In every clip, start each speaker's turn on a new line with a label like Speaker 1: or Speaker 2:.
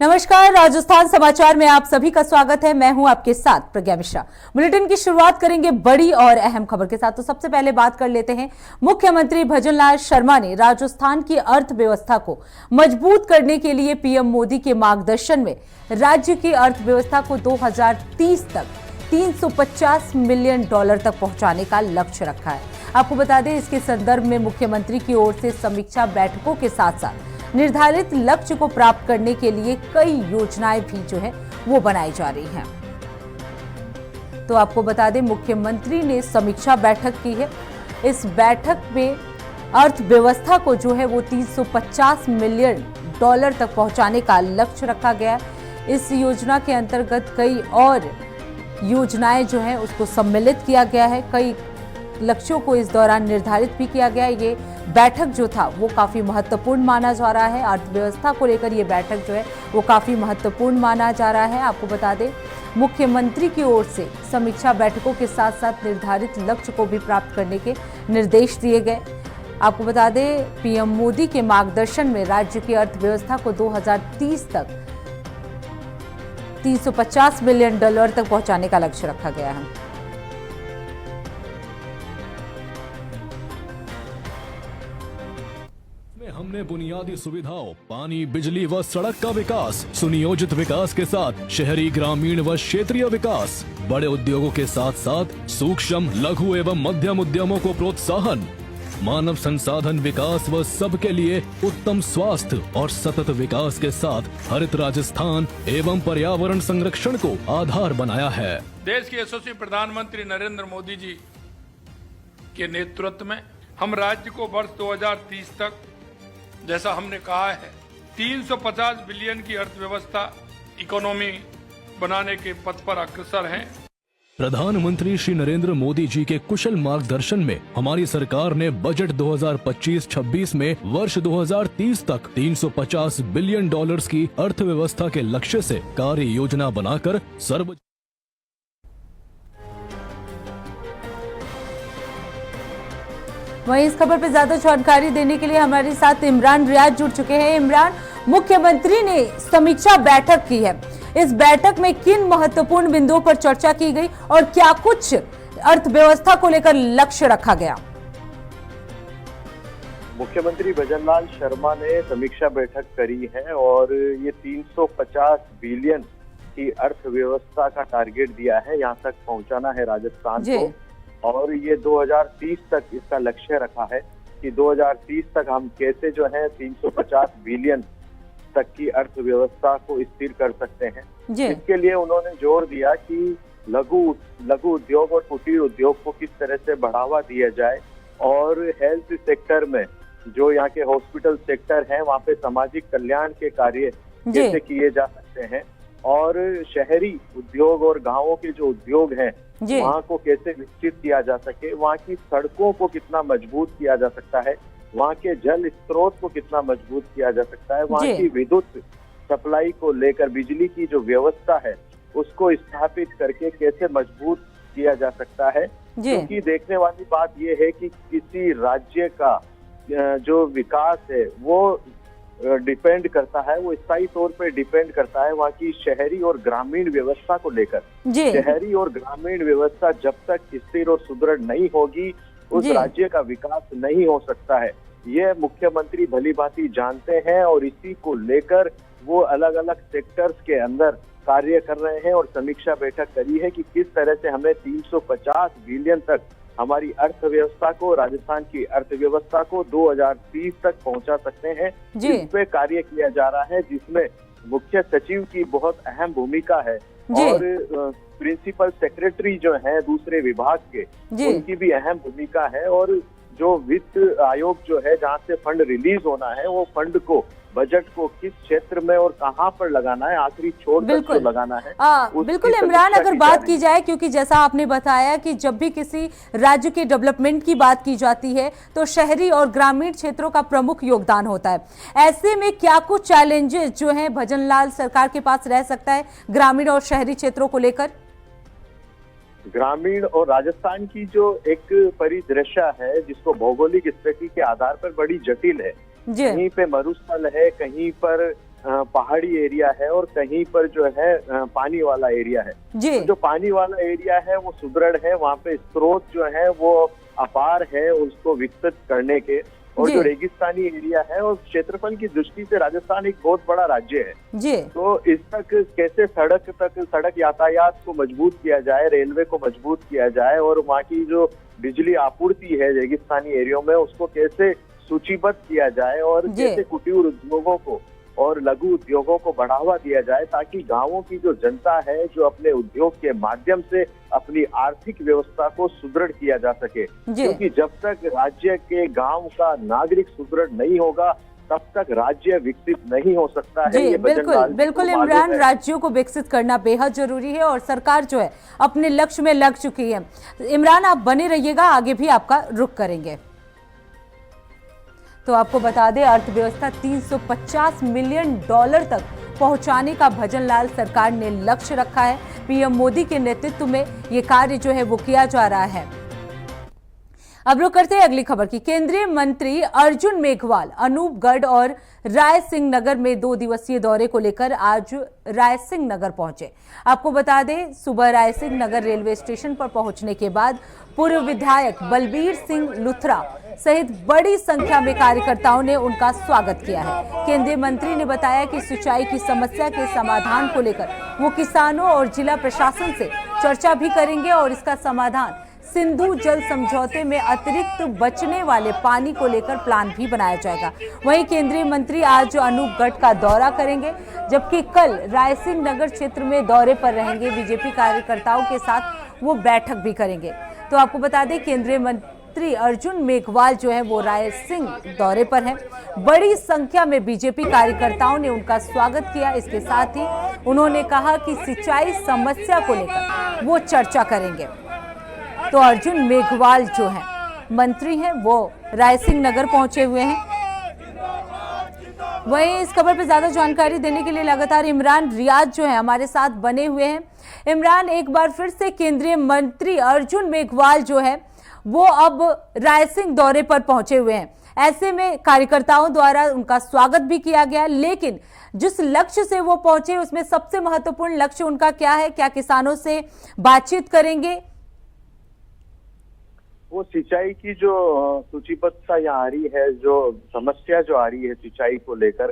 Speaker 1: नमस्कार, राजस्थान समाचार में आप सभी का स्वागत है। मैं हूं आपके साथ प्रज्ञा मिश्रा। बुलेटिन की शुरुआत करेंगे बड़ी और अहम खबर के साथ। तो सबसे पहले बात कर लेते हैं, मुख्यमंत्री भजनलाल शर्मा ने राजस्थान की अर्थव्यवस्था को मजबूत करने के लिए पीएम मोदी के मार्गदर्शन में राज्य की अर्थव्यवस्था को 2030 तक $350 मिलियन तक पहुंचाने का लक्ष्य रखा है। आपको बता दें, इसके संदर्भ में मुख्यमंत्री की ओर से समीक्षा बैठकों के साथ साथ निर्धारित लक्ष्य को प्राप्त करने के लिए कई योजनाएं भी जो है वो बनाई जा रही हैं। तो आपको बता दें, मुख्यमंत्री ने समीक्षा बैठक की है। इस बैठक में अर्थव्यवस्था को जो है वो $350 मिलियन तक पहुंचाने का लक्ष्य रखा गया है। इस योजना के अंतर्गत कई और योजनाएं जो है उसको सम्मिलित किया गया है। कई लक्ष्यों को इस दौरान निर्धारित भी किया गया। ये बैठक जो था वो काफी महत्वपूर्ण माना जा रहा है। अर्थव्यवस्था को लेकर ये बैठक जो है वो काफी महत्वपूर्ण माना जा रहा है। आपको बता दें, मुख्यमंत्री की ओर से समीक्षा बैठकों के साथ साथ निर्धारित लक्ष्य को भी प्राप्त करने के निर्देश दिए गए। आपको बता दें, पीएम मोदी के मार्गदर्शन में राज्य की अर्थव्यवस्था को 2030 तक $350 मिलियन तक पहुंचाने का लक्ष्य रखा गया है।
Speaker 2: हमने बुनियादी सुविधाओं, पानी, बिजली व सड़क का विकास, सुनियोजित विकास के साथ शहरी, ग्रामीण व क्षेत्रीय विकास, बड़े उद्योगों के साथ साथ सूक्ष्म, लघु एवं मध्यम उद्यमों को प्रोत्साहन, मानव संसाधन विकास व सबके लिए उत्तम स्वास्थ्य और सतत विकास के साथ हरित राजस्थान एवं पर्यावरण संरक्षण को आधार बनाया है।
Speaker 3: देश के यशस्वी प्रधानमंत्री नरेंद्र मोदी जी के नेतृत्व में हम राज्य को वर्ष 2030 तक, जैसा हमने कहा है, 350 बिलियन की अर्थव्यवस्था इकोनॉमी बनाने के पथ पर अग्रसर हैं।
Speaker 2: प्रधानमंत्री श्री नरेंद्र मोदी जी के कुशल मार्गदर्शन में हमारी सरकार ने बजट 2025-26 में वर्ष 2030 तक $350 बिलियन की अर्थव्यवस्था के लक्ष्य से कार्य योजना बनाकर
Speaker 1: वहीं इस खबर पर ज्यादा जानकारी देने के लिए हमारे साथ इमरान रियाज जुड़ चुके हैं। इमरान, मुख्यमंत्री ने समीक्षा बैठक की है। इस बैठक में किन महत्वपूर्ण बिंदुओं पर चर्चा की गई और क्या कुछ अर्थव्यवस्था को लेकर लक्ष्य रखा गया?
Speaker 4: मुख्यमंत्री भजनलाल शर्मा ने समीक्षा बैठक करी है और ये 350 बिलियन की अर्थव्यवस्था का टारगेट दिया है, यहाँ तक पहुंचाना है राजस्थान को। और ये 2030 तक इसका लक्ष्य रखा है कि 2030 तक हम कैसे जो है 350 बिलियन तक की अर्थव्यवस्था को स्थिर कर सकते हैं। इसके लिए उन्होंने जोर दिया कि लघु उद्योग और कुटीर उद्योग को किस तरह से बढ़ावा दिया जाए और हेल्थ सेक्टर में, जो यहाँ के हॉस्पिटल सेक्टर है, वहाँ पे सामाजिक कल्याण के कार्य कैसे किए जा सकते हैं और शहरी उद्योग और गांवों के जो उद्योग हैं वहाँ को कैसे विकसित किया जा सके, वहाँ की सड़कों को कितना मजबूत किया जा सकता है, वहाँ के जल स्रोत को कितना मजबूत किया जा सकता है, वहाँ की विद्युत सप्लाई को लेकर बिजली की जो व्यवस्था है उसको स्थापित करके कैसे मजबूत किया जा सकता है। क्योंकि देखने वाली बात यह है कि किसी राज्य का जो विकास है वो डिपेंड करता है, वो स्थायी तौर पे डिपेंड करता है वहाँ की शहरी और ग्रामीण व्यवस्था को लेकर। शहरी और ग्रामीण व्यवस्था जब तक स्थिर और सुदृढ़ नहीं होगी, उस राज्य का विकास नहीं हो सकता है। ये मुख्यमंत्री भली भांति जानते हैं और इसी को लेकर वो अलग अलग सेक्टर्स के अंदर कार्य कर रहे हैं और समीक्षा बैठक करी है कि किस तरह से हमें 350 बिलियन तक हमारी अर्थव्यवस्था को, राजस्थान की अर्थव्यवस्था को 2030 तक पहुंचा सकते हैं। इस पे कार्य किया जा रहा है, जिसमें मुख्य सचिव की बहुत अहम भूमिका है और प्रिंसिपल सेक्रेटरी जो है दूसरे विभाग के, उनकी भी अहम भूमिका है। और जो वित्त आयोग जो है, जहाँ से फंड रिलीज होना है, वो फंड को, बजट को किस क्षेत्र में और कहां पर लगाना है, आखिरी छोर तक तो लगाना है।
Speaker 1: बिल्कुल इमरान, अगर बात की जाए, क्योंकि जैसा आपने बताया कि जब भी किसी राज्य के डेवलपमेंट की बात की जाती है तो शहरी और ग्रामीण क्षेत्रों का प्रमुख योगदान होता है। ऐसे में क्या कुछ चैलेंजेस जो हैं भजनलाल सरकार के पास रह सकता है ग्रामीण और शहरी क्षेत्रों को लेकर?
Speaker 4: ग्रामीण और राजस्थान की जो एक परिदृश्य है, जिसको भौगोलिक स्थिति के आधार पर बड़ी जटिल है, कहीं पे मरुस्थल है, कहीं पर पहाड़ी एरिया है और कहीं पर जो है पानी वाला एरिया है।
Speaker 1: जी।
Speaker 4: तो जो पानी वाला एरिया है वो सुदृढ़ है, वहाँ पे स्रोत जो है वो अपार है उसको विकसित करने के। और जो रेगिस्तानी एरिया है और क्षेत्रफल की दृष्टि से राजस्थान एक बहुत बड़ा राज्य है।
Speaker 1: जी।
Speaker 4: तो इस तक कैसे सड़क यातायात को मजबूत किया जाए, रेलवे को मजबूत किया जाए और वहाँ की जो बिजली आपूर्ति है रेगिस्तानी एरियो में उसको कैसे सूचीबद्ध किया जाए और कैसे कुटीर उद्योगों को और लघु उद्योगों को बढ़ावा दिया जाए, ताकि गांवों की जो जनता है जो अपने उद्योग के माध्यम से अपनी आर्थिक व्यवस्था को सुदृढ़ किया जा सके। क्योंकि जब तक राज्य के गांव का नागरिक सुदृढ़ नहीं होगा तब तक राज्य विकसित नहीं हो सकता है।
Speaker 1: जी, बिल्कुल इमरान, राज्यों को विकसित करना बेहद जरूरी है और सरकार जो है अपने लक्ष्य में लग चुकी है। इमरान, आप बने रहिएगा, आगे भी आपका रुख करेंगे। तो आपको बता दें, अर्थव्यवस्था $350 मिलियन तक पहुंचाने का भजनलाल सरकार ने लक्ष्य रखा है। पीएम मोदी के नेतृत्व में ये कार्य जो है वो किया जा रहा है। अब रुक करते हैं अगली खबर की। केंद्रीय मंत्री अर्जुन मेघवाल अनूपगढ़ और रायसिंह नगर में 2 दिवसीय दौरे को लेकर आज रायसिंह नगर पहुंचे। आपको बता दें, सुबह रायसिंह नगर रेलवे स्टेशन पर पहुंचने के बाद पूर्व विधायक बलबीर सिंह लुथरा सहित बड़ी संख्या में कार्यकर्ताओं ने उनका स्वागत किया है। केंद्रीय मंत्री ने बताया कि सिंचाई की समस्या के समाधान को लेकर वो किसानों और जिला प्रशासन से चर्चा भी करेंगे और इसका समाधान सिंधु जल समझौते में अतिरिक्त बचने वाले पानी को लेकर प्लान भी बनाया जाएगा। वहीं केंद्रीय मंत्री आज अनूपगढ़ का दौरा करेंगे, जबकि कल रायसिंह नगर क्षेत्र में दौरे पर रहेंगे। बीजेपी कार्यकर्ताओं के साथ वो बैठक भी करेंगे। तो आपको बता दें, केंद्रीय मंत्री अर्जुन मेघवाल जो है वो रायसिंह दौरे पर हैं। बड़ी संख्या में बीजेपी कार्यकर्ताओं ने उनका स्वागत किया। इसके साथ ही उन्होंने कहा कि सिंचाई समस्या को लेकर वो चर्चा करेंगे। तो अर्जुन मेघवाल जो है मंत्री हैं वो रायसिंह नगर पहुंचे हुए हैं। वहीं इस खबर पर ज्यादा जानकारी देने के लिए लगातार इमरान रियाज जो है हमारे साथ बने हुए हैं। इमरान, एक बार फिर से केंद्रीय मंत्री अर्जुन मेघवाल जो है वो अब रायसिंह दौरे पर पहुंचे हुए हैं। ऐसे में कार्यकर्ताओं द्वारा उनका स्वागत भी किया गया, लेकिन जिस लक्ष्य से वो पहुंचे उसमें सबसे महत्वपूर्ण लक्ष्य उनका क्या है? क्या किसानों से बातचीत करेंगे?
Speaker 4: वो सिंचाई की जो सूचीबद्धता यहाँ आ रही है, जो समस्या जो आ रही है सिंचाई को लेकर,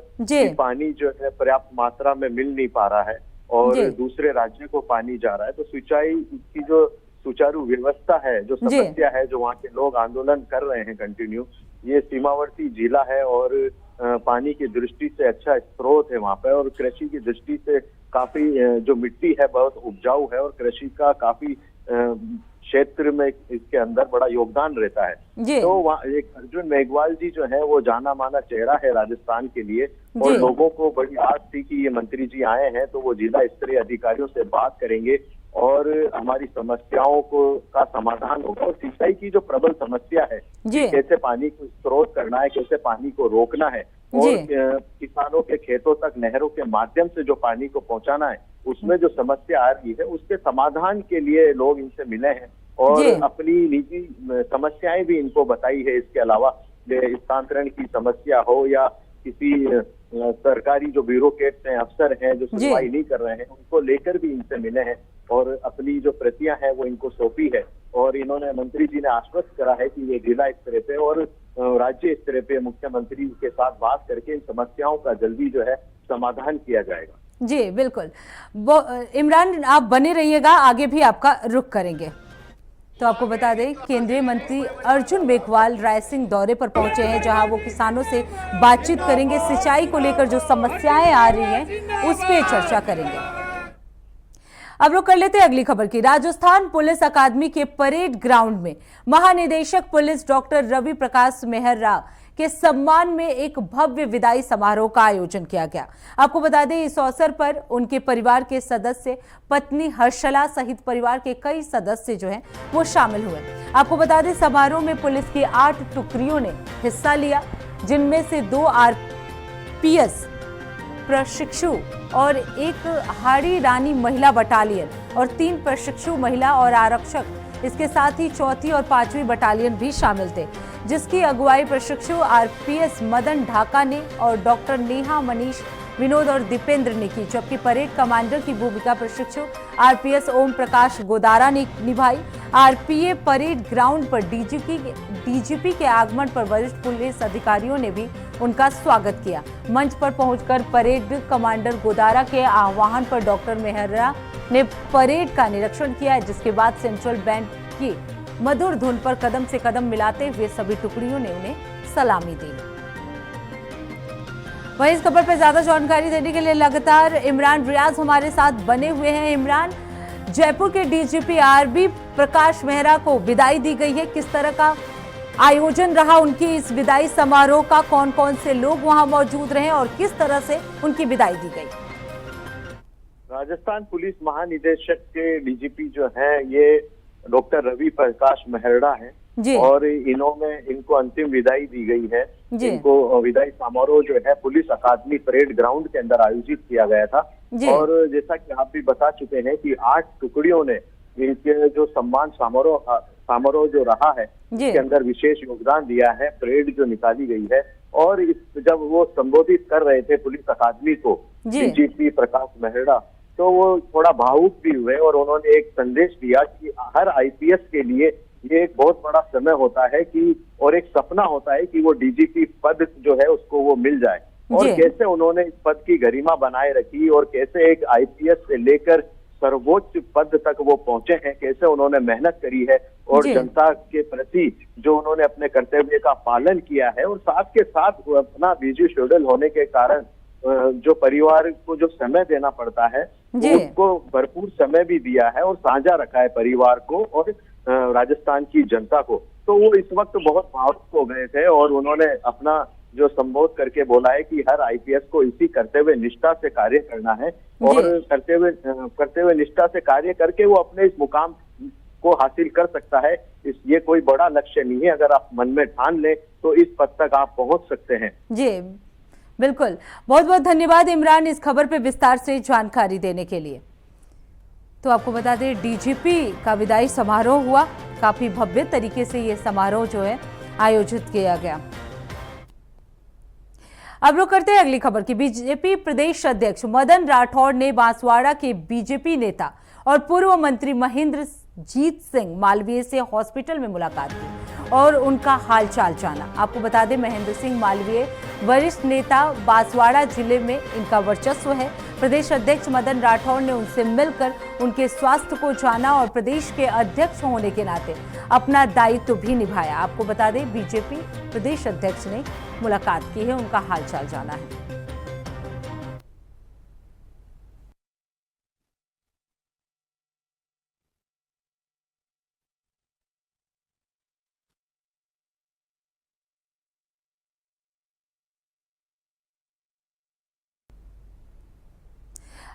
Speaker 4: पानी जो है पर्याप्त मात्रा में मिल नहीं पा रहा है और दूसरे राज्य को पानी जा रहा है। तो सिंचाई की जो सुचारू व्यवस्था है, जो समस्या है, जो वहाँ के लोग आंदोलन कर रहे हैं कंटिन्यू, ये सीमावर्ती जिला है और पानी की दृष्टि से अच्छा स्रोत है वहाँ पे और कृषि की दृष्टि से काफी जो मिट्टी है बहुत उपजाऊ है और कृषि का काफी क्षेत्र में इसके अंदर बड़ा योगदान रहता है। तो वहाँ एक अर्जुन मेघवाल जी जो है वो जाना माना चेहरा है राजस्थान के लिए और लोगों को बड़ी आस थी कि ये मंत्री जी आए हैं तो वो जिला स्तरीय अधिकारियों से बात करेंगे और हमारी समस्याओं को का समाधान होगा। और सिंचाई की जो प्रबल समस्या है, कैसे पानी को स्रोत करना है, कैसे पानी को रोकना है और किसानों के खेतों तक नहरों के माध्यम से जो पानी को पहुंचाना है, उसमें जो समस्या आ रही है उसके समाधान के लिए लोग इनसे मिले हैं और अपनी निजी समस्याएं भी इनको बताई है। इसके अलावा स्थानांतरण की समस्या हो या किसी सरकारी जो ब्यूरोक्रेट्स हैं, अफसर हैं जो सुनवाई नहीं कर रहे हैं, उनको लेकर भी इनसे मिले हैं और अपनी जो प्रतियां हैं वो इनको सौंपी है। और इन्होंने मंत्री जी ने आश्वस्त करा है कि ये जिला स्तर पे और राज्य स्तर पे मुख्यमंत्री के साथ बात करके इन समस्याओं का जल्दी जो है समाधान किया जाएगा।
Speaker 1: जी बिल्कुल। इमरान, आप बने रहिएगा, आगे भी आपका रुख करेंगे। तो आपको बता दें, केंद्रीय मंत्री अर्जुन मेघवाल रायसिंह दौरे पर पहुंचे हैं, जहां वो किसानों से बातचीत करेंगे। सिंचाई को लेकर जो समस्याएं आ रही हैं उस पर चर्चा करेंगे। अब रुक कर लेते हैं अगली खबर की। राजस्थान पुलिस अकादमी के परेड ग्राउंड में महानिदेशक पुलिस डॉक्टर रवि प्रकाश मेहरा के सम्मान में एक भव्य विदाई समारोह का आयोजन किया गया। आपको बता दें, इस अवसर पर उनके परिवार के सदस्य, पत्नी हर्षला सहित परिवार के कई सदस्य जो हैं वो शामिल हुए। आपको बता दें, समारोह में पुलिस की 8 टुकड़ियों ने हिस्सा लिया, जिनमें से 2 आरपीएस प्रशिक्षु और एक हाड़ी रानी महिला बटालियन और 3 प्रशिक्षु महिला और आरक्षक, इसके साथ ही 4वीं और 5वीं बटालियन भी शामिल थे, जिसकी अगुवाई प्रशिक्षु आरपीएस मदन ढाका ने और डॉक्टर नेहा मनीष विनोद और दीपेंद्र ने की, जबकि परेड कमांडर की भूमिका प्रशिक्षु आरपीएस ओम प्रकाश गोदारा ने निभाई। आरपीए परेड ग्राउंड पर डीजीपी के आगमन पर वरिष्ठ पुलिस अधिकारियों ने भी उनका स्वागत किया। मंच पर पहुंचकर परेड कमांडर गोदारा के आह्वान पर डॉक्टर मेहरा ने परेड का निरीक्षण किया, जिसके बाद सेंट्रल बैंड की मधुर धुन पर कदम से कदम मिलाते हुए सभी टुकड़ियों ने उन्हें सलामी दी। वहीं इस खबर पर ज्यादा जानकारी देने के लिए लगातार इमरान रियाज हमारे साथ बने हुए हैं। इमरान, जयपुर के डीजीपी आरबी प्रकाश मेहरा को विदाई दी गई है, किस तरह का आयोजन रहा उनकी इस विदाई समारोह का, कौन कौन से लोग वहां मौजूद रहे और किस तरह से उनकी विदाई दी गई?
Speaker 4: राजस्थान पुलिस महानिदेशक के डीजीपी जो हैं ये डॉक्टर रवि प्रकाश मेहरा हैं और इनको अंतिम विदाई दी गई है। इनको विदाई समारोह जो है पुलिस अकादमी परेड ग्राउंड के अंदर आयोजित किया गया था और जैसा कि आप भी बता चुके हैं कि 8 टुकड़ियों ने इनके जो सम्मान समारोह जो रहा है इसके अंदर विशेष योगदान दिया है। परेड जो निकाली गई है और जब वो संबोधित कर रहे थे पुलिस अकादमी को डीजीपी प्रकाश मेहरा, तो वो थोड़ा भावुक भी हुए और उन्होंने एक संदेश दिया कि हर आईपीएस के लिए ये एक बहुत बड़ा समय होता है कि और एक सपना होता है कि वो डीजीपी पद जो है उसको वो मिल जाए, और कैसे उन्होंने इस पद की गरिमा बनाए रखी और कैसे एक आईपीएस से लेकर सर्वोच्च पद तक वो पहुंचे हैं, कैसे उन्होंने मेहनत करी है और जनता के प्रति जो उन्होंने अपने कर्तव्य का पालन किया है और साथ के साथ अपना बिजी शेड्यूल होने के कारण जो परिवार को जो समय देना पड़ता है उसको भरपूर समय भी दिया है और साझा रखा है परिवार को और राजस्थान की जनता को। तो वो इस वक्त बहुत भावुक हो गए थे और उन्होंने अपना जो संबोध करके बोला है कि हर आईपीएस को इसी कर्तव्य निष्ठा से कार्य करना है और कर्तव्य निष्ठा से कार्य करके वो अपने इस मुकाम को हासिल कर सकता है। ये कोई बड़ा लक्ष्य नहीं है, अगर आप मन में ठान लें तो इस पद तक आप पहुंच सकते हैं।
Speaker 1: जी बिल्कुल, बहुत बहुत धन्यवाद इमरान इस खबर पे विस्तार से जानकारी देने के लिए। तो आपको बता दें डीजीपी का विदाई समारोह हुआ, काफी भव्य तरीके से ये समारोह जो है आयोजित किया गया। अब रुक करते हैं अगली खबर की। बीजेपी प्रदेश अध्यक्ष मदन राठौड़ ने बांसवाड़ा के बीजेपी नेता और पूर्व मंत्री महेंद्रजीत सिंह मालवीय से हॉस्पिटल में मुलाकात की और उनका हालचाल जाना। आपको बता दें महेंद्र सिंह मालवीय वरिष्ठ नेता, बांसवाड़ा जिले में इनका वर्चस्व है। प्रदेश अध्यक्ष मदन राठौड़ ने उनसे मिलकर उनके स्वास्थ्य को जाना और प्रदेश के अध्यक्ष होने के नाते अपना दायित्व भी निभाया। आपको बता दें बीजेपी प्रदेश अध्यक्ष ने मुलाकात की है, उनका हालचाल जाना है।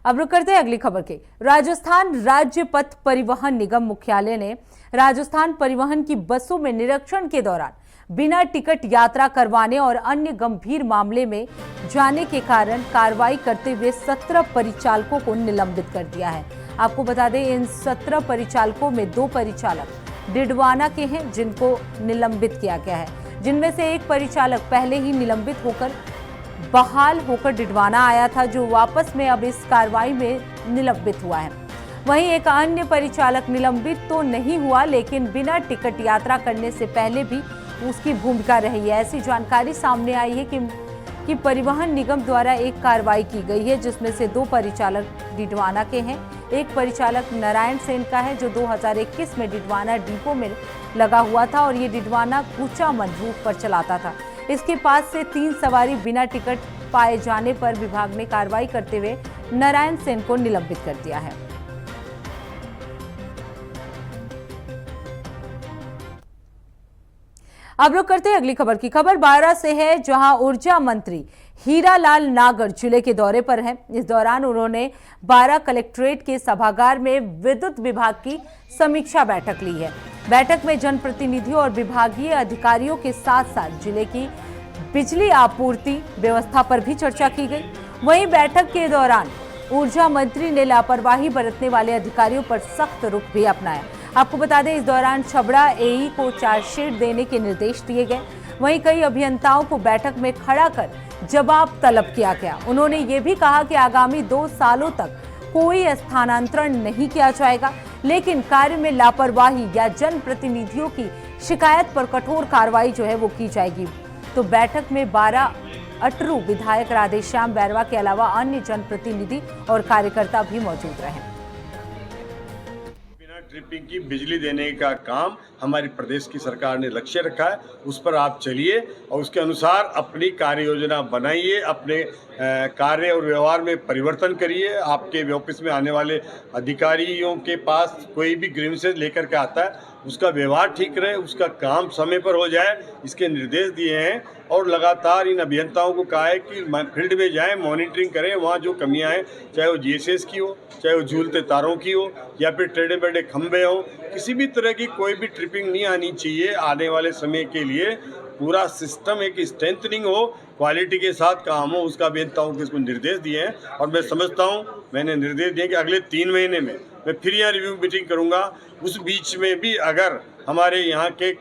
Speaker 1: अब रुक करते हैं अगली खबर की। राजस्थान राज्य पथ परिवहन निगम मुख्यालय ने राजस्थान परिवहन की बसों में निरीक्षण के दौरान बिना टिकट यात्रा करवाने और अन्य गंभीर मामले में जाने के कारण कार्रवाई करते हुए 17 परिचालकों को निलंबित कर दिया है। आपको बता दें इन 17 परिचालकों में 2 परिचालक डिडवाना के हैं जिनको निलंबित किया गया है, जिनमें से एक परिचालक पहले ही निलंबित होकर बहाल होकर डिडवाना आया था, जो वापस में अब इस कार्रवाई में निलंबित हुआ है। वहीं एक अन्य परिचालक निलंबित तो नहीं हुआ, लेकिन बिना टिकट यात्रा करने से पहले भी उसकी भूमिका रही है। ऐसी जानकारी सामने आई है कि परिवहन निगम द्वारा एक कार्रवाई की गई है, जिसमें से 2 परिचालक डिडवाना के हैं। एक परिचालक नारायण सेन का है, जो 2021 में डिडवाना डिपो में लगा हुआ था और ये डिडवाना कूचामन रूट पर चलाता था। इसके पास से 3 सवारी बिना टिकट पाए जाने पर विभाग ने कार्रवाई करते हुए नारायण सेन को निलंबित कर दिया है। अब रुक करते हैं अगली खबर की। खबर 12 से है, जहां ऊर्जा मंत्री हीरालाल नागर जिले के दौरे पर हैं। इस दौरान उन्होंने 12 कलेक्ट्रेट के सभागार में विद्युत विभाग की समीक्षा बैठक ली है। बैठक में जनप्रतिनिधियों और विभागीय अधिकारियों के साथ साथ जिले की बिजली आपूर्ति व्यवस्था पर भी चर्चा की गई। वहीं बैठक के दौरान ऊर्जा मंत्री ने लापरवाही बरतने वाले अधिकारियों पर सख्त रुख भी अपनाया। आपको बता दें इस दौरान छबड़ा एई को चार्जशीट देने के निर्देश दिए गए। वहीं कई अभियंताओं को बैठक में खड़ा कर जवाब तलब किया गया। उन्होंने ये भी कहा कि आगामी 2 सालों तक कोई स्थानांतरण नहीं किया जाएगा, लेकिन कार्य में लापरवाही या जनप्रतिनिधियों की शिकायत पर कठोर कार्रवाई जो है वो की जाएगी। तो बैठक में 12 अटरू विधायक राधेश्याम बैरवा के अलावा अन्य जनप्रतिनिधि और कार्यकर्ता भी मौजूद रहे।
Speaker 5: ट्रिपिंग की बिजली देने का काम हमारी प्रदेश की सरकार ने लक्ष्य रखा है, उस पर आप चलिए और उसके अनुसार अपनी कार्य योजना बनाइए, अपने कार्य और व्यवहार में परिवर्तन करिए। आपके ऑफिस में आने वाले अधिकारियों के पास कोई भी ग्रीवेंसेस लेकर के आता है, उसका व्यवहार ठीक रहे, उसका काम समय पर हो जाए, इसके निर्देश दिए हैं। और लगातार इन अभियंताओं को कहा है कि फील्ड में जाएं, मॉनिटरिंग करें, वहाँ जो कमियां हैं, चाहे वो जीएसएस की हो, चाहे वो झूलते तारों की हो, या फिर टेढ़े मेढ़े खंभे हो, किसी भी तरह की कोई भी ट्रिपिंग नहीं आनी चाहिए। आने वाले समय के लिए पूरा सिस्टम एक स्ट्रेंथनिंग हो, क्वालिटी के साथ काम हो, उसका अभियंताओं को इसको निर्देश दिए हैं। और मैं समझता हूँ, मैंने निर्देश दिए कि अगले 3 महीने में मैं फिर यहाँ रिव्यू मीटिंग करूँगा। उस बीच में भी अगर हमारे यहाँ के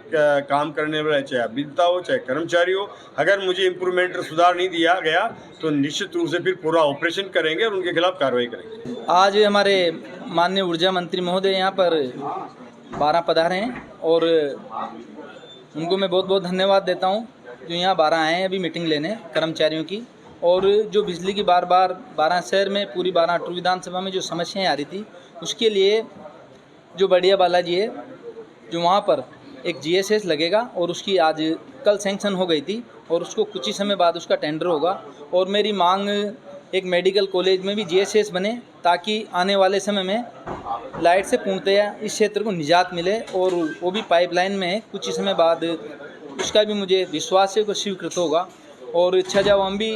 Speaker 5: काम करने वाले, चाहे अभियंता हो चाहे कर्मचारी हो, अगर मुझे इम्प्रूवमेंट सुधार नहीं दिया गया तो निश्चित रूप से फिर पूरा ऑपरेशन करेंगे और उनके खिलाफ कार्रवाई करेंगे।
Speaker 6: आज हमारे माननीय ऊर्जा मंत्री महोदय यहाँ पर 12 पधारे हैं और उनको मैं बहुत बहुत धन्यवाद देता हूँ जो यहाँ 12 आए हैं अभी मीटिंग लेने कर्मचारियों की। और जो बिजली की बार 12 शहर में पूरी 12 अटरू विधानसभा में जो समस्याएं आ रही थी, उसके लिए जो बढ़िया बालाजी है, जो वहाँ पर एक जीएसएस लगेगा और उसकी आज कल सैंक्शन हो गई थी और उसको कुछ ही समय बाद उसका टेंडर होगा। और मेरी मांग एक मेडिकल कॉलेज में भी जीएसएस बने, ताकि आने वाले समय में लाइट से पूर्णतया इस क्षेत्र को निजात मिले। और वो भी पाइपलाइन में है, कुछ ही समय बाद उसका भी मुझे विश्वास है कि स्वीकृत होगा। और छजावाम भी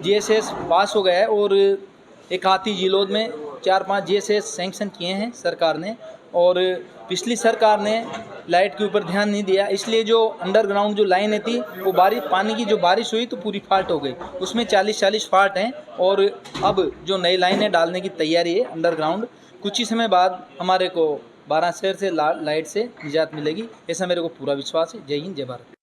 Speaker 6: जीएसएस पास हो गया है और एक हाथी जिलोद में 4-5 जीएसएस सैंक्शन किए हैं सरकार ने। और पिछली सरकार ने लाइट के ऊपर ध्यान नहीं दिया, इसलिए जो अंडरग्राउंड जो लाइनें थी वो पानी की जो बारिश हुई तो पूरी फाल्ट हो गई, उसमें 40-40 फाल्ट हैं। और अब जो नई लाइनें डालने की तैयारी है अंडरग्राउंड, कुछ ही समय बाद हमारे को 12 शहर से लाइट से निजात मिलेगी, ऐसा मेरे को पूरा विश्वास है। जय हिंद, जय भारत।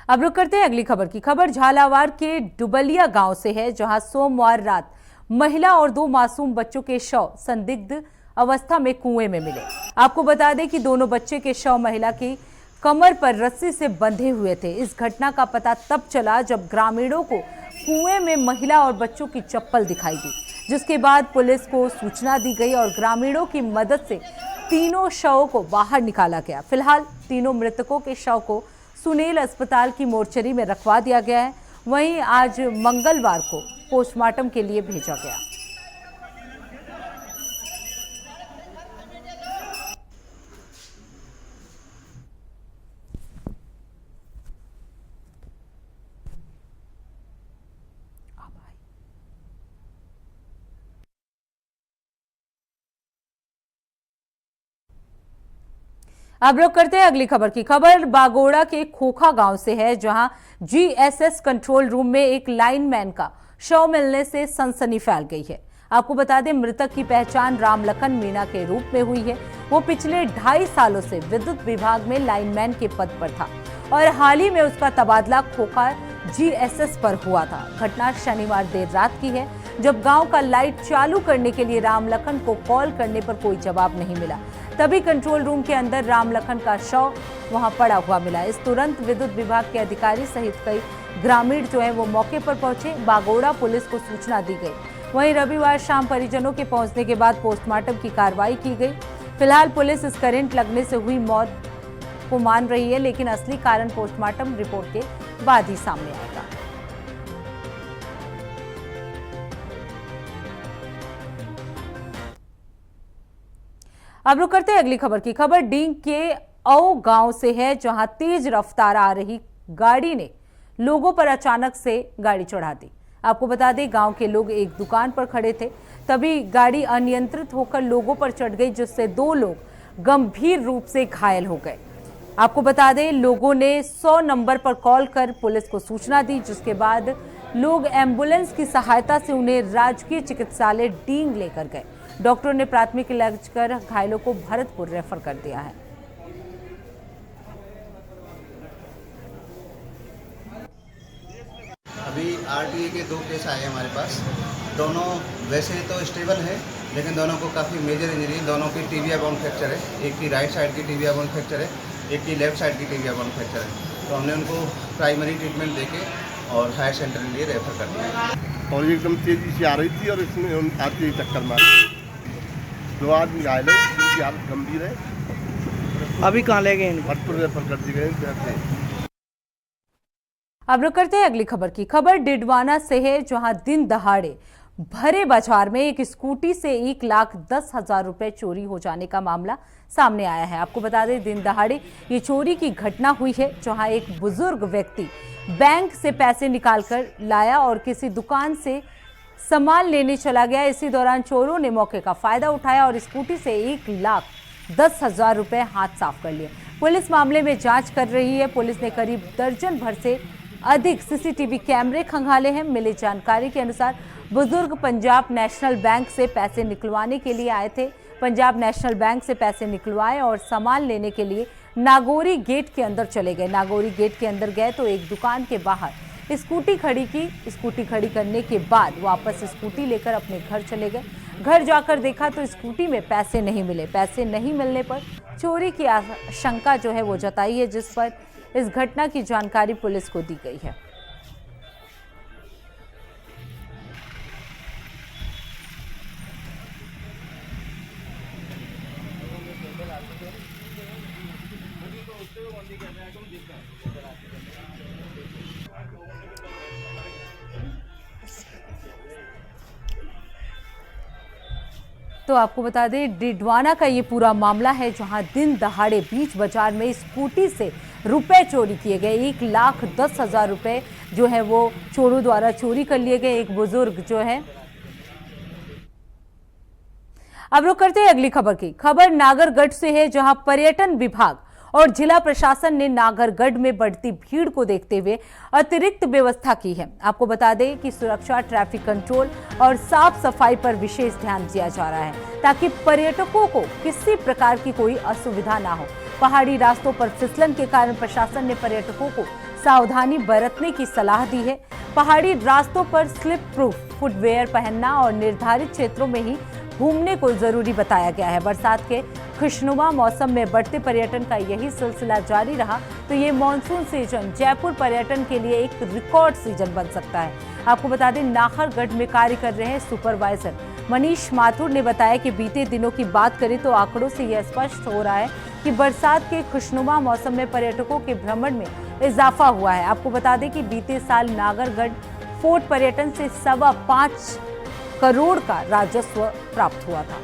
Speaker 1: अब रुक करते हैं अगली खबर की। खबर झालावाड़ के डुबलिया गांव से है, जहां सोमवार रात महिला और 2 मासूम बच्चों के शव संदिग्ध अवस्था में कुएं में मिले। आपको बता दें कि दोनों बच्चे के शव महिला की कमर पर रस्सी से बंधे हुए थे। इस घटना का पता तब चला जब ग्रामीणों को कुएं में महिला और बच्चों की चप्पल दिखाई दी, जिसके बाद पुलिस को सूचना दी गई और ग्रामीणों की मदद से तीनों शवों को बाहर निकाला गया। फिलहाल तीनों मृतकों के शव को सुनील अस्पताल की मोर्चरी में रखवा दिया गया है। वहीं आज मंगलवार को पोस्टमार्टम के लिए भेजा गया। अब रुक करते हैं अगली खबर की। खबर बागोड़ा के खोखा गांव से है, जहां जीएसएस कंट्रोल रूम में एक लाइनमैन का शव मिलने से सनसनी फैल गई है। आपको बता दें, मृतक की पहचान रामलखन मीणा के रूप में हुई है। वो पिछले 2.5 सालों से विद्युत विभाग में लाइनमैन के पद पर था और हाल ही में उसका तबादला खोखा जीएसएस पर हुआ था। घटना शनिवार देर रात की है, जब गांव का लाइट चालू करने के लिए रामलखन को कॉल करने पर कोई जवाब नहीं मिला। तभी कंट्रोल रूम के अंदर रामलखन का शव वहां पड़ा हुआ मिला। इस तुरंत विद्युत विभाग के अधिकारी सहित कई ग्रामीण जो है वो मौके पर पहुंचे। बागोड़ा पुलिस को सूचना दी गई। वहीं रविवार शाम परिजनों के पहुंचने के बाद पोस्टमार्टम की कार्रवाई की गई। फिलहाल पुलिस इस करंट लगने से हुई मौत को मान रही है, लेकिन असली कारण पोस्टमार्टम रिपोर्ट के बाद ही सामने आएगा। अब रुक करते हैं अगली खबर की। खबर डींग के औ गांव से है, जहां तेज रफ्तार आ रही गाड़ी ने लोगों पर अचानक से गाड़ी चढ़ा दी। आपको बता दें, गांव के लोग एक दुकान पर खड़े थे, तभी गाड़ी अनियंत्रित होकर लोगों पर चढ़ गई, जिससे 2 लोग गंभीर रूप से घायल हो गए। आपको बता दें, लोगों ने 100 नंबर पर कॉल कर पुलिस को सूचना दी, जिसके बाद लोग एम्बुलेंस की सहायता से उन्हें राजकीय चिकित्सालय डींग लेकर गए। डॉक्टरों ने प्राथमिक इलाज कर घायलों को भरतपुर रेफर कर दिया है।
Speaker 7: आरटीए के 2 केस आए हमारे पास। दोनों वैसे तो स्टेबल है, लेकिन दोनों को काफ़ी मेजर इंजरी, दोनों की टिबिया बोन फ्रैक्चर है। एक की राइट साइड की टिबिया बोन फ्रैक्चर है, एक की लेफ्ट साइड की टिबिया बोन फ्रैक्चर है। तो हमने उनको प्राइमरी ट्रीटमेंट देके और हायर सेंटर के लिए रेफर कर दिया।
Speaker 8: और एकदम तेज़ी से आ रही थी और इसमें हम आते ही टक्कर मारी। 2 आदमी घायल है, जिनकी हालत गंभीर है।
Speaker 9: अभी कहाँ ले गए?
Speaker 8: भरतपुर रेफर कर दी गए।
Speaker 1: अब रुक करते हैं अगली खबर की। खबर डिडवाना से है, जहां दिन दहाड़े भरे बाजार में एक स्कूटी से 1,10,000 रुपए चोरी हो जाने का मामला सामने आया है। आपको बता दें, दिन दहाड़े ये चोरी की घटना हुई है, जहां एक बुजुर्ग व्यक्ति बैंक से पैसे निकालकर लाया और किसी दुकान से सामान लेने चला गया। इसी दौरान चोरों ने मौके का फायदा उठाया और स्कूटी से 1,10,000 रुपए हाथ साफ कर लिए। पुलिस मामले में जांच कर रही है। पुलिस ने करीब दर्जन भर से अधिक सीसीटीवी कैमरे खंगाले हैं। मिली जानकारी के अनुसार बुजुर्ग पंजाब नेशनल बैंक से पैसे निकलवाने के लिए आए थे। पंजाब नेशनल बैंक से पैसे निकलवाए और सामान लेने के लिए नागौरी गेट के अंदर चले गए। नागौरी गेट के अंदर गए तो एक दुकान के बाहर स्कूटी खड़ी की। स्कूटी खड़ी करने के बाद वापस स्कूटी लेकर अपने घर चले गए। घर जाकर देखा तो स्कूटी में पैसे नहीं मिले। पैसे नहीं मिलने पर चोरी की आशंका जो है वो जताई है, जिस पर इस घटना की जानकारी पुलिस को दी गई है। तो आपको बता दें, डिडवाना का ये पूरा मामला है, जहां दिन दहाड़े बीच बाजार में स्कूटी से रुपए चोरी किए गए। 1,10,000 रुपए जो है वो चोरों द्वारा चोरी कर लिए गए। एक बुजुर्ग जो है। अब रुक करते हैं अगली खबर की। खबर नागरगढ़ से है, जहां पर्यटन विभाग और जिला प्रशासन ने नागरगढ़ में बढ़ती भीड़ को देखते हुए अतिरिक्त व्यवस्था की है। आपको बता दें कि सुरक्षा, ट्रैफिक कंट्रोल और साफ सफाई पर विशेष ध्यान दिया जा रहा है, ताकि पर्यटकों को किसी प्रकार की कोई असुविधा ना हो। पहाड़ी रास्तों पर फिसलन के कारण प्रशासन ने पर्यटकों को सावधानी बरतने की सलाह दी है। पहाड़ी रास्तों पर स्लिप प्रूफ फुटवेयर पहनना और निर्धारित क्षेत्रों में ही घूमने को जरूरी बताया गया है। बरसात के खुशनुमा मौसम में बढ़ते पर्यटन का यही सिलसिला जारी रहा तो ये मानसून सीजन जयपुर पर्यटन के लिए एक रिकॉर्ड सीजन बन सकता है। आपको बता दें, नाहरगढ़ में कार्य कर रहे सुपरवाइजर मनीष माथुर ने बताया कि बीते दिनों की बात करें तो आंकड़ों से यह स्पष्ट हो रहा है कि बरसात के खुशनुमा मौसम में पर्यटकों के भ्रमण में इजाफा हुआ है। आपको बता दें कि बीते साल नागरगढ़ फोर्ट पर्यटन से 5.25 करोड़ का राजस्व प्राप्त हुआ था।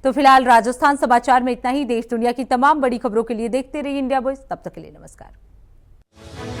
Speaker 1: तो फिलहाल राजस्थान समाचार में इतना ही। देश दुनिया की तमाम बड़ी खबरों के लिए देखते रहिए इंडिया वॉइस। तब तक के लिए नमस्कार।